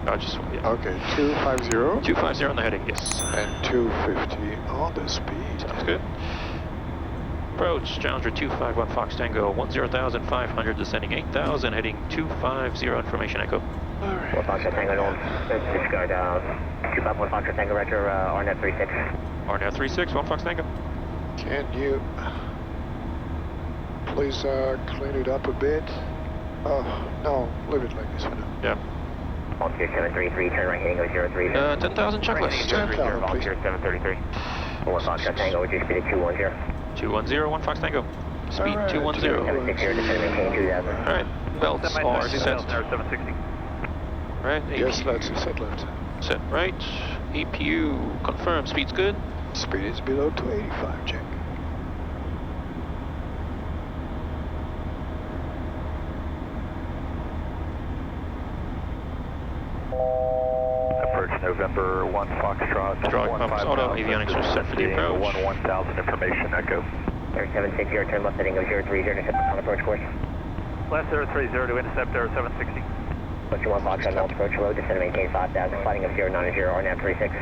Just, yeah. Okay, 250. 250 on the heading, yes. And 250 on the speed. Sounds good. Approach, Challenger 251 Fox Tango, 10,500, descending 8,000, heading 250, information echo. Alright. 1 Fox Tango, discard 251 Fox Tango, Roger, RNAV 36. RNAV 36, 1 Fox Tango. Can you please clean it up a bit? Oh, no, leave it like this for now. Yeah. Volunteer 733, turn right heading 030. 10,000 checklist. 10,000, Volunteer 733. 1 Fox Tango, reduce speed to 210. 210, 1 Fox Tango. Speed Alright, 210. 760, descend maintain 2000. Alright, belts are set. 760. Right, Yes, that's a set left. set right. APU confirmed, speed's good. Speed is below 285, check. Approach November 1 Foxtrot. Hydraulic pumps, auto, avionics are set for the approach. 1000 information echo. 760, turn left heading 030, intercept on approach course. Last 030 to intercept 760. Approach 1 Fox on approach road, descend maintain 5000, flighting of 090, RNAV 36.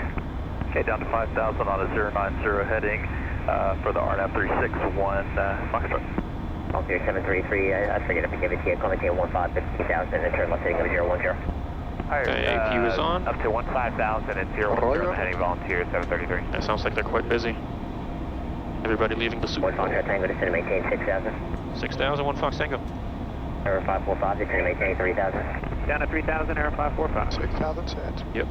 Okay, down to 5000 on a 090 heading for the RNAV 361 Foxtrot. Volunteer 733, I forget if I give it to you, call maintain 15,000 and turn left heading 010. Okay, APU is on. Up to 15,000 and 010 heading volunteer 733. That sounds like they're quite busy. Everybody leaving the Super 1 Fox Bowl. Tango, descend maintain 6,000. 6,000, 1 Fox Tango. Error 545, descend maintain 3,000. Down to 3000, error 545. 6,000 set. Yep.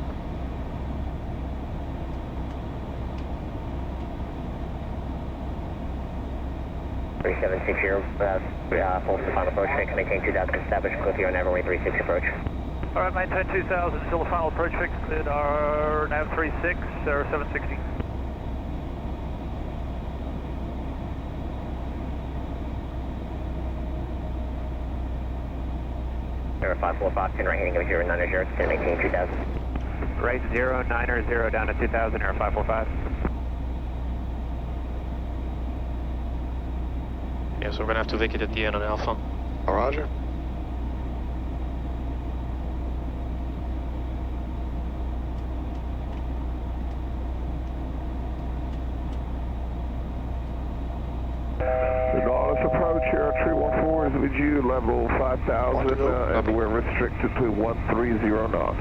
Three 760, full to final approach, fix, maintain 2000, established, cliff here on Everway 36 approach. All right, maintain 2000, still the final approach fix at our nav 36 or 760. Error 545, turn right heading of 090, descend maintain 2000. Right 090 down to 2000, error 545. Yeah, so we're gonna have to vacate at the end on Alpha. Roger. Regardless approach here, 314 is with you, level 5,000, and we're restricted to 130 knots.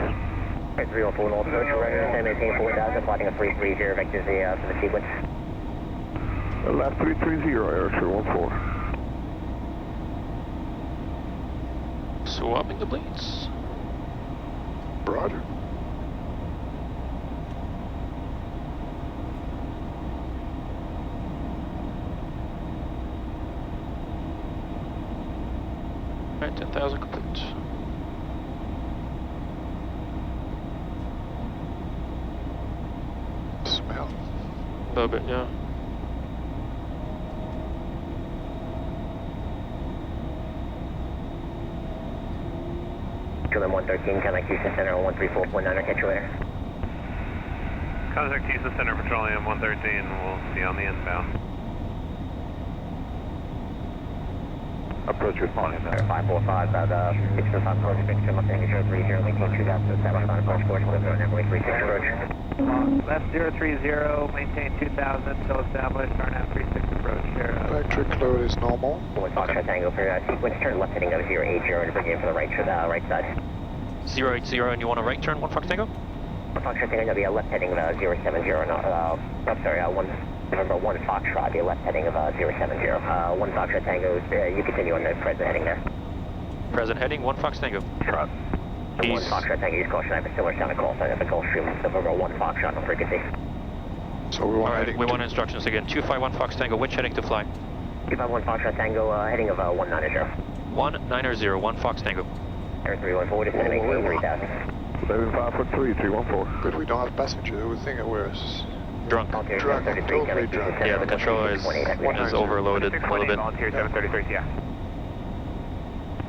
Right 314, North approach, descend maintain 4000, plotting a 330, vectors for the sequence. Left 330, air 314. Swapping the blades. Roger. Alright, 10,000 complete. Smell. A little bit, yeah. Trim 113, contact Houston Center on 134.9, I'll catch you later. Contact Houston Center, Petroleum 113, we'll see on the inbound. Approach responding now. 545, it's the 5 approach, fix, trim up heading 030, maintain 2000, established on approach course, cliff here on Everway 36 approach. Left 030, maintain 2000, still established, RNAV 36 approach here. Electric load is normal. 1 Fox Tango for sequence, turn left heading 080 to bring in for the right side. 080, and you want a right turn, 1 Fox Tango? 1 Fox Tango, there'll be a left heading of 070, I'm sorry, November 1 Foxtrot, the left heading of 070. 1 Foxtrot Tango, you continue on the present heading there. Present heading, 1 Fox Tango. Trot. 1 Foxtrot Tango, use caution, I have a similar sound call sign at the Gulfstream, November 1 Foxtrot on frequency. So we want Alright, heading we to- want instructions again. 251 Fox Tango, which heading to fly? 251 Foxtrot Tango, heading of 190. 190, 1 Fox Tango. Air 314, descend maintain 3000. 11.5 314. Good, we don't have passengers. They would think that we're Drunk. Volunteer Drunk, 733, totally contact drunk. Houston Center Yeah, the on controller is 168.8. overloaded a little bit. Volunteer 733, yeah.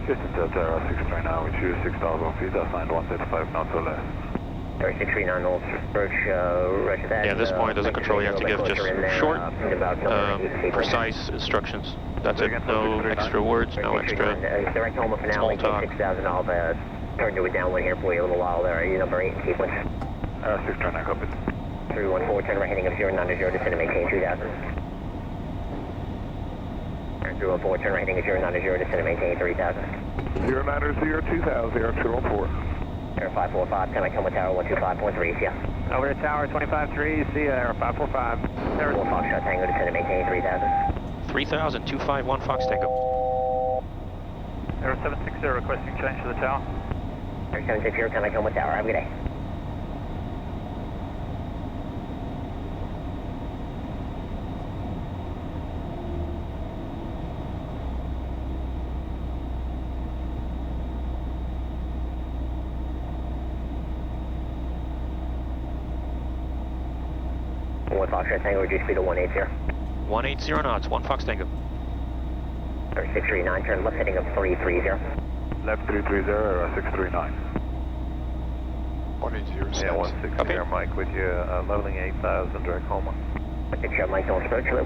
Houston Delta 639 with you, 6,000 feet, assigned 135 knots or less. 3639 North approach, roger that. Yeah, at this point, as a controller, you have to give just short, precise instructions. That's it. No extra words, no extra direct home of small talk. 6000 Alpha, Turn to a downwind here for you a little while there. Are you number 8 in sequence? 629, copy. 314, turn right heading of 090, descend and maintain 2000. Turn 314, turn right heading of 090, descend and maintain 3000. 090, 2000, 0214. Air 545, can I come with tower 125.3, yeah. Over to tower 25-3, see you there, 545. 1 Foxtrot Tango, descend and maintain 3000. 3,000, 251 Fox Tango. Air 760 requesting change to the tower. Air 760, can I come with tower? Have a good day. One Foxtrot Tango, reduce speed to 180. 180 knots, 1 Fox Tango. Air 639, turn left heading of 330. Left 330, 639. 180 set. Yeah, 160 Copy. there, Mike, with you, leveling 8,000, direct Homa. Picture Mike, don't approach, hello.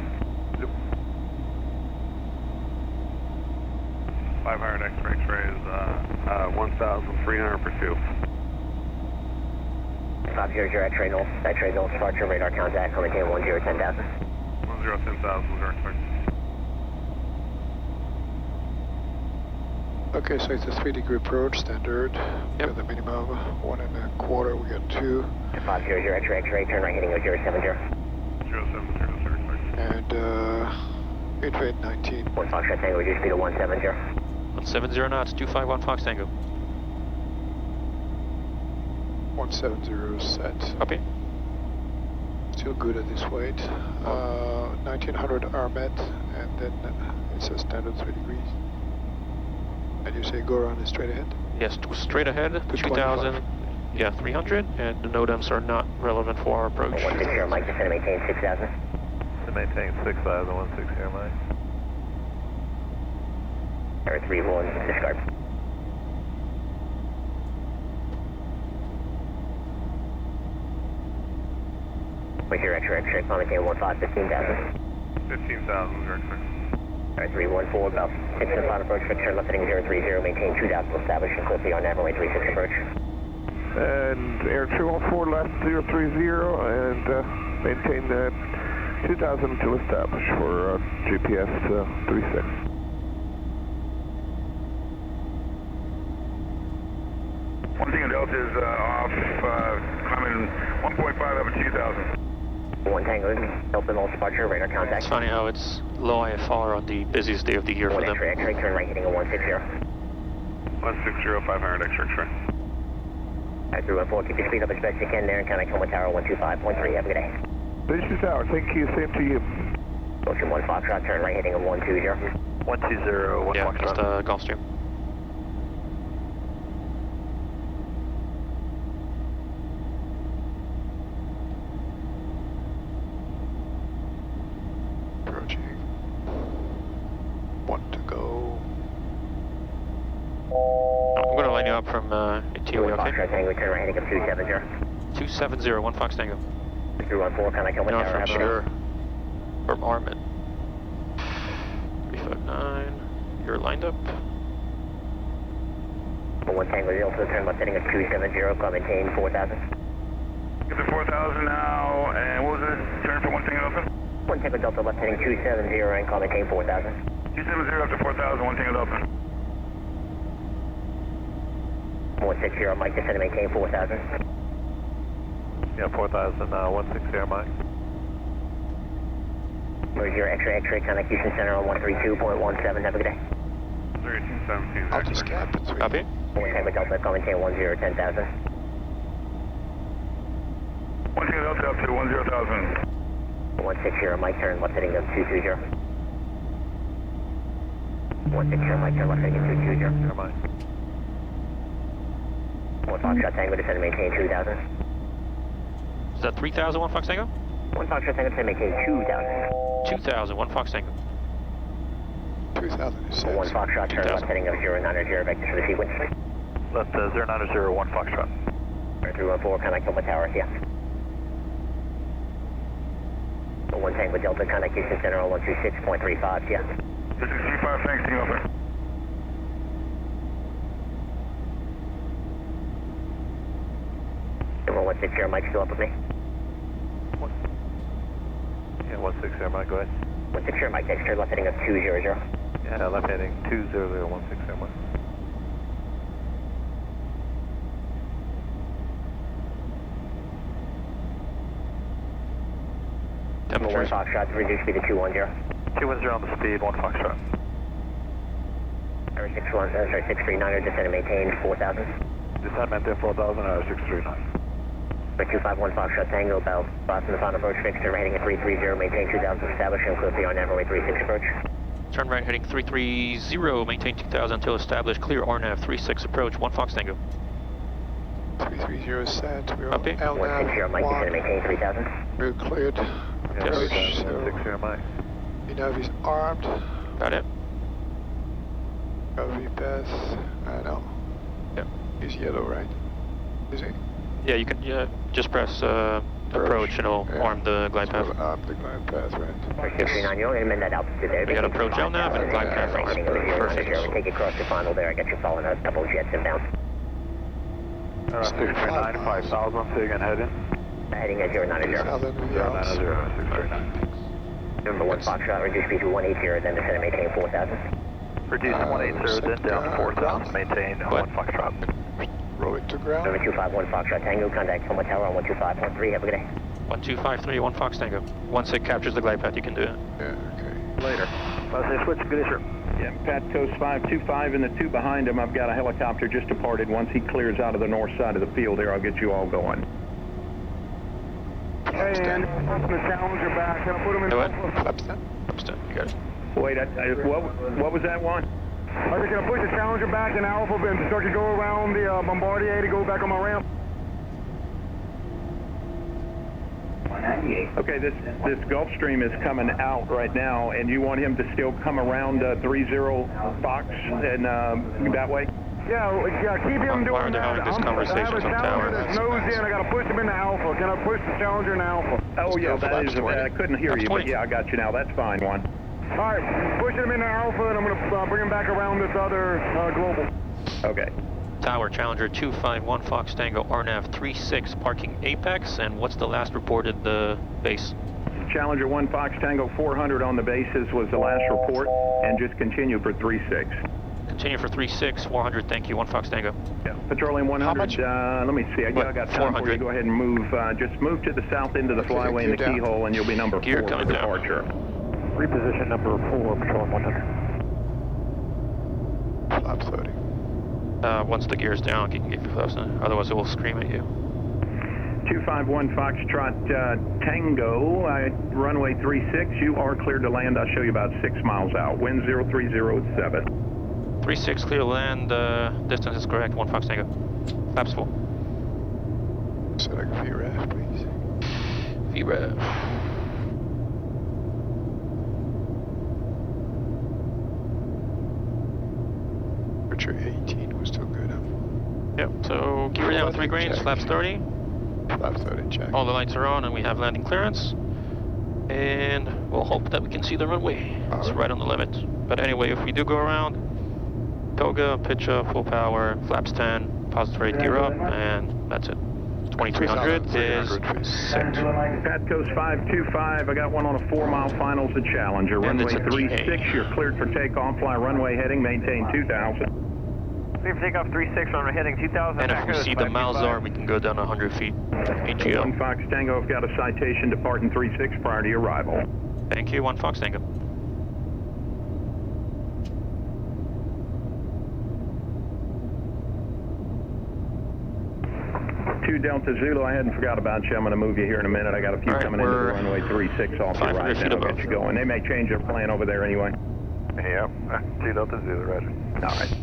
500 X-ray is 1,300 pursuit. 500 X-ray North, departure radar contact, maintain 10,000. 10,000, direct flight. Okay, so it's a 3-degree approach, standard. Yep. Got the minimum, 1.25, we got 2. 500 X-ray, turn right heading of 070. 070, direct flight. And invade 19. 1 Foxtrot Tango, reduce speed to 170. 170 knots, 251 Fox Tango. 170 set. Copy. Still good at this weight. 1900 RMET, and then it's a standard 3 degrees. And you say go around and straight ahead? Yes, straight ahead, 2,000, yeah, 300, and the NOTAMs are not relevant for our approach. 160, Mike, descend and maintain 6,000. To maintain 6,000, 160, Mike. Air 31, discard. With your X-ray, maintain 15,000. 15,000, direct flight. Air 314, about 6 and 5 approach, fixture left heading 030, maintain 2,000, establish and close on runway 36 approach. And Air 214 left 030 and maintain 2000 until established for GPS 36. One thing in Delta is off, climbing 1.5 up at 2,000. 1 Tango, Delta North departure, radar contact. It's funny how it's low IFR on the busiest day of the year for 1 them. X-ray, turn right heading 160. 160, 500 X-ray. Air 314, keep your speed up as best you can there, and can I come with tower 125.3, have a good day. This Tower, thank you, same to you. Ocean 1 Foxtrot, turn right heading 120. 120, 1 Yeah, Foxtrot. just Gulfstream. Approaching. 1 to go. I'm going to line you up from interior, 1 okay? Foxtrot Tango, turn right heading 270. 270, 1 Fox Tango. 314, can I come with No, tower, from have a good day. sure. From Armin. 359, you're lined up. 1 Tango, Delta, turn left heading 270, climb maintain 4,000. Get to 4,000 now, and what was it? Turn for 1 Tango Delta? 1 Tango Delta, left heading 270, and climb maintain 4,000. 270 up to 4,000, 1 Tango Delta. 160, Mike, descend and maintain 4,000. Yeah, 4,000, 160, Mike. Where's your X-ray, contact Houston Center on 132.17, have a good day. 1317. I'll just cap it 3. Copy. 1 Tango Delta, climb maintain 10,000. 1 Tango Delta up to 10,000. 160, Mike, turn left heading 220. 160, Mike, turn left heading 220. Here, Mike. 1 Foxtrot Tango, descend and maintain 2,000. Is that 3,000, 1 Fox Tango? 1 Foxtrot Tango, descend and maintain 2,000. 2,000, 1 Fox Tango. 2000 is set. 1 Foxtrot, turn 2,000. left heading 090, vector for the sequence. Left 090, 1 Foxtrot. Air 314, contact Puma Tower, yeah. 1 Tango Delta, contact Houston Center on 126.35, yeah. 265, thanks, Tango Delta. 160, Mike, still up with me? Yeah, 160, Mike, go ahead. 160, Mike, next turn left heading of 200. Yeah, left heading 200, 160, Mike. Number 1 Foxtrot, reduce speed to 210. 210 on the speed, 1 Foxtrot. Air 639er, descend and maintain 4,000. Descend, maintain 4,000, 639. For 251 Foxtrot Tango, about Boston, the final approach fixed, turn right heading at 330, maintain 2,000, establish and clear the RNAV runway 36 approach. Turn right heading 330, maintain 2000 until established, clear RNAV 36 approach, 1 Fox Tango. 330 set, we're on Copy. LNAV 160, Mike, descend and maintain 3,000. We're cleared. Yeah, Approach, 160, Mike. Nav is armed. Got it? LV pass, I know. Yep. He's yellow, right? Is he? Yeah, you can just press approach and it'll arm the glide path. Arm the glide path, right? For 639, you're going to amend that altitude there. We got approach LNAV and glide path. Perfect. Take it across the final there, I got you following a couple of jets inbound. 639, 5,000, say again, heading. Heading at 090. 090, 639. Number 1 Foxtrot, reduce speed to 180, then descend and maintain 4,000. Reduce to 180, then down to 4,000, maintain 1 Foxtrot. Roll it to ground. Number 251 Foxtrot Tango, contact Helmet Tower on 125.3, have a good day. 1253, 1 Fox Tango. Once it captures the glide path, you can do it. Yeah, okay. Later. Say switch, good issue. Yeah, Pat Coast 525 and the 2 behind him. I've got a helicopter just departed. Once he clears out of the north side of the field there, I'll get you all going. Hey, and the Challenger back. Can I put him in? Do it. Flapstan. Upstep, you got it. Wait, what was that one? I was going to push the Challenger back in Alpha and so I could go around the Bombardier to go back on my ramp. Okay, this Gulfstream is coming out right now, and you want him to still come around 30 Fox and that way? Yeah, keep him doing Why are they that. having this conversation I have a on Challenger tower? that's nosed in. I got to push him into Alpha. Can I push the Challenger into Alpha? Oh, yeah, that is, I couldn't hear That's you, 20. but yeah, I got you now. That's fine, one. All right, pushing him into Alpha, and I'm going to bring him back around this other global. Okay. Tower, Challenger 251, Fox Tango, RNAV 36, parking Apex, and what's the last reported base? Challenger 1 Fox Tango 400 on the bases was the last report, and just continue for 36. Continue for 36, 400, thank you, 1 Fox Tango. Yeah, Petroleum 100, How much? let me see, I got time for you to go ahead and move, just move to the south end of the flyway in the keyhole, and you'll be number 4 for departure. Reposition number 4, Patrol 100. Flap 30. Once the gear's down, you can get your flaps in, otherwise it will scream at you. 251 Foxtrot Tango, runway 36, you are cleared to land. I'll show you about 6 miles out. Wind 03087. 36, clear to land, distance is correct, 1 Fox Tango. Flaps full. Select VRAF, please. VRAV. Temperature 18 was still good, huh? Yep, so gear down 3 grains, flaps 30. Flap 30, check. All the lights are on and we have landing clearance. And we'll hope that we can see the runway. It's right on the limit. But anyway, if we do go around, toga, pitch up, full power, flaps 10, positive rate, gear up, and that's it. 2300 is set. Pat Coast 525, I got one on a 4-mile finals at Challenger. And Runway it's a 36, you're cleared for takeoff, fly runway heading, maintain 2000. Clear for takeoff 36, runway heading 2000. And if we see the Malzar, we can go down 100 feet. AGO. 1 Fox Tango, I've got a citation departing 36 prior to your arrival. Thank you, 1 Fox Tango. Two Delta Zulu, I hadn't forgot about you. I'm going to move you here in a minute. I got a few coming into the runway 36 off your right now. I'll get you going. They may change their plan over there anyway. Yep, 2 Delta Zulu, roger. All right.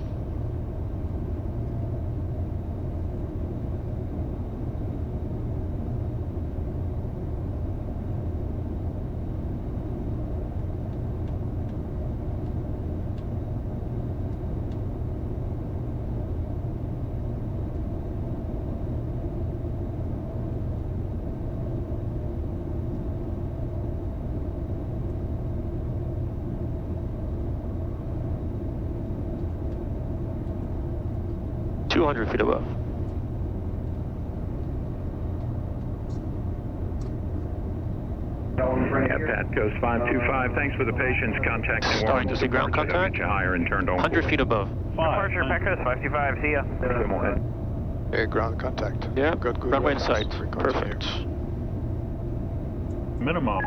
Yeah, Pat, Coast 525. Thanks for the patience. Contact New Starting to see ground Departure, contact. Get you higher and turned on. 100 feet above. Departure, Pat Coast 525, see ya. Go ahead. Okay, ground contact. Yeah, Got good runway in weapons. sight. We continue. Perfect. Minimum.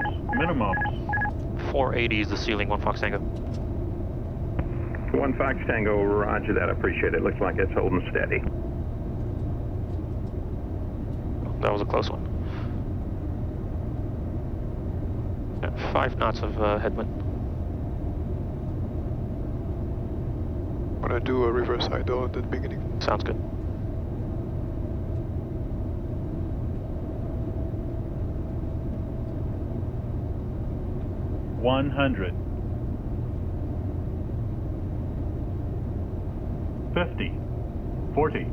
480 is the ceiling, 1 Fox Tango. 1 Fox Tango, roger that. I appreciate it. Looks like it's holding steady. That was a close one. Yeah, 5 knots of headwind. I'm gonna do a reverse idle at the beginning. Sounds good. $100. 50, 40,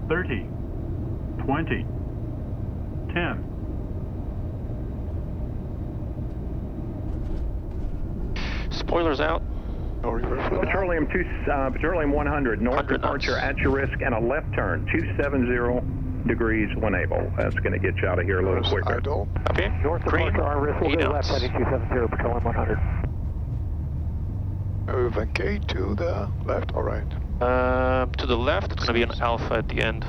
30, 20, 10. Spoilers out. No reverse. Petroleum 100, north 100 departure knots. at your risk and a left turn, 270 degrees when able. That's going to get you out of here a little Reverse quicker. idle. Okay. North Green. departure on risk, we'll 8 go left knots. heading 270, Petroleum 100. Vacate to the left. All right. To the left, it's going to be an Alpha at the end.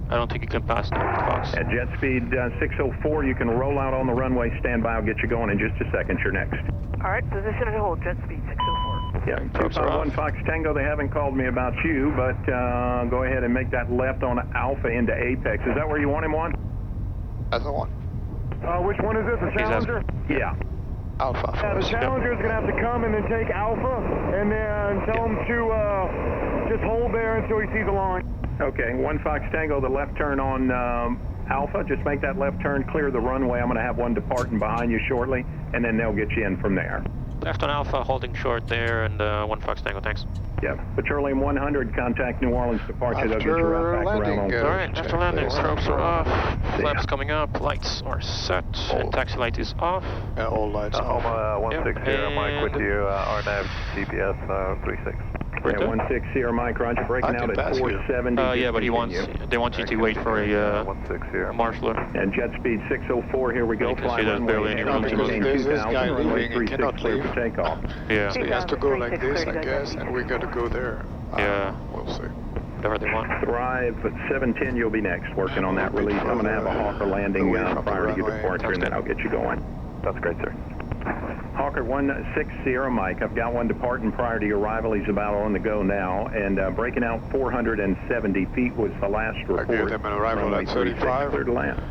I don't think you can pass the Fox. At jet speed 604, you can roll out on the runway. Stand by. I'll get you going in just a second. You're next. All right, position and hold, jet speed 604. Yeah, Props are 251 off. Fox Tango. They haven't called me about you, but go ahead and make that left on Alpha into Apex. Is that where you want him on? That's the one. Which one is this, the Challenger? Yeah. Alpha. Yeah, the first. Challenger's gonna have to come and then take Alpha, and then tell him to just hold there until he sees the line. Okay, 1 Fox Tango, the left turn on Alpha. Just make that left turn, clear the runway. I'm going to have one departing behind you shortly, and then they'll get you in from there. Left on Alpha, holding short there, and 1 Fox Tango, thanks. Yeah, Petroleum 100, contact New Orleans departure. They'll get you right back around on. Alright, after landing, strobes are off, flaps ya. coming up, lights are set, and taxi light is off. Yeah, all lights off. Homa 160, Yep, Mike with and- you, RNAV GPS 36. Yeah, 160 or Mike, Roger, breaking I out can at pass you. 470. Yeah, but he wants, they want you to wait for a 160. marshaller. And jet speed 604, here we go. You can Fly see there's runway barely any room to because move. there's this 2000, guy runway leaving, he 36 cannot clear leave. for takeoff. Yeah, So he has to go like this, I guess, and we got to go there. Yeah. We'll see. whatever they want. Thrive at 710, you'll be next, working on that release. I'm going to have a Hawker landing prior to your departure, and then I'll get you going. That's great, sir. Hawker 160, Mike. I've got one departing prior to your arrival. He's about on the go now, and breaking out 470 feet was the last report. I gave them an arrival Runway at 36, 35. clear to land.